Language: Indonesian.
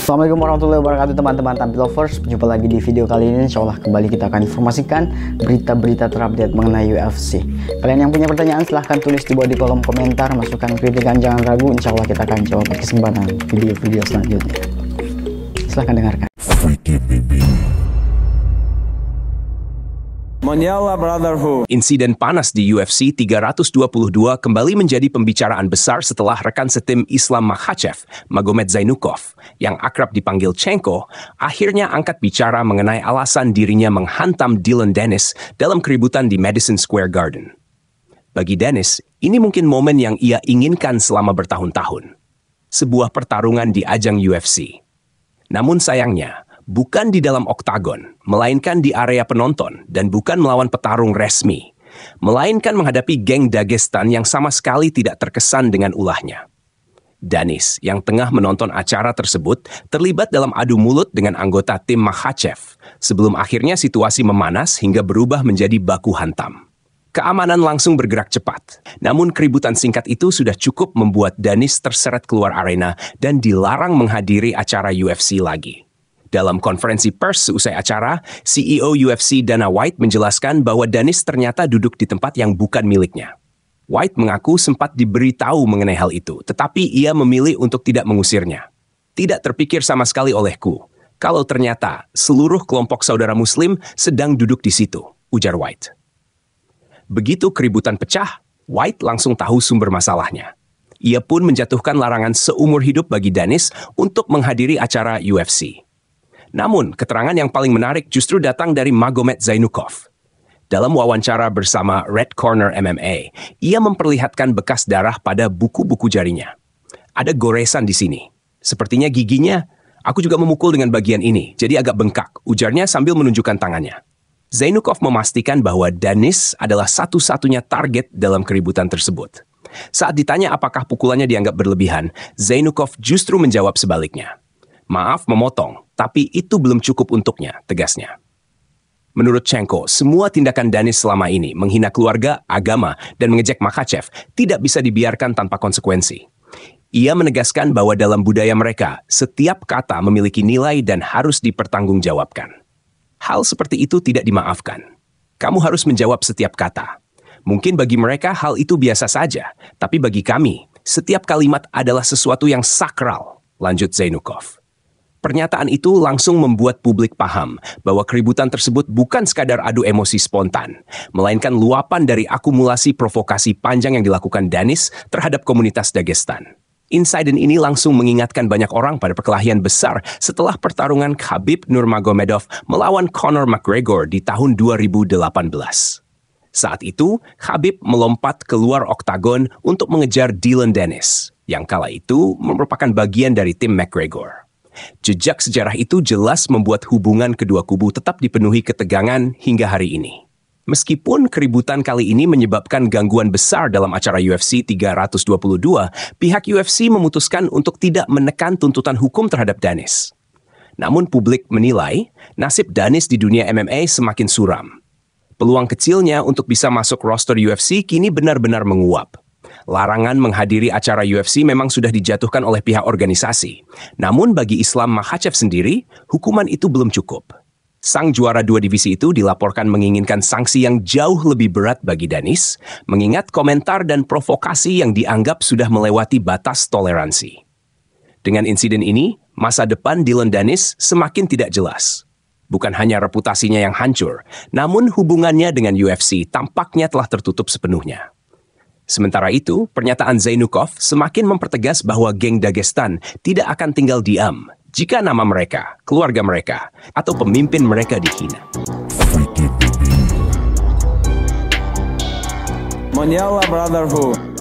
Assalamualaikum warahmatullahi wabarakatuh teman-teman Tampi Lovers. Jumpa lagi di video kali ini. Insya Allah kembali kita akan informasikan berita-berita terupdate mengenai UFC. Kalian yang punya pertanyaan silahkan tulis di bawah di kolom komentar. Masukkan kritikan, jangan ragu. Insya Allah kita akan jawab di kesempatan video-video selanjutnya. Silahkan dengarkan. Insiden panas di UFC 322 kembali menjadi pembicaraan besar setelah rekan setim Islam Makhachev, Magomed Zainukov, yang akrab dipanggil Chenko, akhirnya angkat bicara mengenai alasan dirinya menghantam Dillon Danis dalam keributan di Madison Square Garden. Bagi Danis, ini mungkin momen yang ia inginkan selama bertahun-tahun. Sebuah pertarungan di ajang UFC. Namun sayangnya, bukan di dalam oktagon, melainkan di area penonton dan bukan melawan petarung resmi, melainkan menghadapi geng Dagestan yang sama sekali tidak terkesan dengan ulahnya. Danis, yang tengah menonton acara tersebut, terlibat dalam adu mulut dengan anggota tim Makhachev, sebelum akhirnya situasi memanas hingga berubah menjadi baku hantam. Keamanan langsung bergerak cepat, namun keributan singkat itu sudah cukup membuat Danis terseret keluar arena dan dilarang menghadiri acara UFC lagi. Dalam konferensi pers seusai acara, CEO UFC Dana White menjelaskan bahwa Danis ternyata duduk di tempat yang bukan miliknya. White mengaku sempat diberitahu mengenai hal itu, tetapi ia memilih untuk tidak mengusirnya. Tidak terpikir sama sekali olehku, kalau ternyata seluruh kelompok saudara Muslim sedang duduk di situ, ujar White. Begitu keributan pecah, White langsung tahu sumber masalahnya. Ia pun menjatuhkan larangan seumur hidup bagi Danis untuk menghadiri acara UFC. Namun, keterangan yang paling menarik justru datang dari Magomed Zainukov. Dalam wawancara bersama Red Corner MMA, ia memperlihatkan bekas darah pada buku-buku jarinya. Ada goresan di sini. Sepertinya giginya, aku juga memukul dengan bagian ini, jadi agak bengkak, ujarnya sambil menunjukkan tangannya. Zainukov memastikan bahwa Danis adalah satu-satunya target dalam keributan tersebut. Saat ditanya apakah pukulannya dianggap berlebihan, Zainukov justru menjawab sebaliknya. Maaf memotong, tapi itu belum cukup untuknya, tegasnya. Menurut Chenko, semua tindakan Danis selama ini menghina keluarga, agama, dan mengejek Makhachev tidak bisa dibiarkan tanpa konsekuensi. Ia menegaskan bahwa dalam budaya mereka, setiap kata memiliki nilai dan harus dipertanggungjawabkan. Hal seperti itu tidak dimaafkan. Kamu harus menjawab setiap kata. Mungkin bagi mereka hal itu biasa saja, tapi bagi kami, setiap kalimat adalah sesuatu yang sakral, lanjut Zainukov. Pernyataan itu langsung membuat publik paham bahwa keributan tersebut bukan sekadar adu emosi spontan, melainkan luapan dari akumulasi provokasi panjang yang dilakukan Danis terhadap komunitas Dagestan. Insiden ini langsung mengingatkan banyak orang pada perkelahian besar setelah pertarungan Khabib Nurmagomedov melawan Conor McGregor di tahun 2018. Saat itu, Khabib melompat keluar oktagon untuk mengejar Dillon Danis, yang kala itu merupakan bagian dari tim McGregor. Jejak sejarah itu jelas membuat hubungan kedua kubu tetap dipenuhi ketegangan hingga hari ini. Meskipun keributan kali ini menyebabkan gangguan besar dalam acara UFC 322, pihak UFC memutuskan untuk tidak menekan tuntutan hukum terhadap Danis. Namun publik menilai, nasib Danis di dunia MMA semakin suram. Peluang kecilnya untuk bisa masuk roster UFC kini benar-benar menguap. Larangan menghadiri acara UFC memang sudah dijatuhkan oleh pihak organisasi. Namun bagi Islam Makhachev sendiri, hukuman itu belum cukup. Sang juara dua divisi itu dilaporkan menginginkan sanksi yang jauh lebih berat bagi Danis, mengingat komentar dan provokasi yang dianggap sudah melewati batas toleransi. Dengan insiden ini, masa depan Dillon Danis semakin tidak jelas. Bukan hanya reputasinya yang hancur, namun hubungannya dengan UFC tampaknya telah tertutup sepenuhnya. Sementara itu, pernyataan Zainukov semakin mempertegas bahwa geng Dagestan tidak akan tinggal diam jika nama mereka, keluarga mereka, atau pemimpin mereka dihina. Mondial Brotherhood.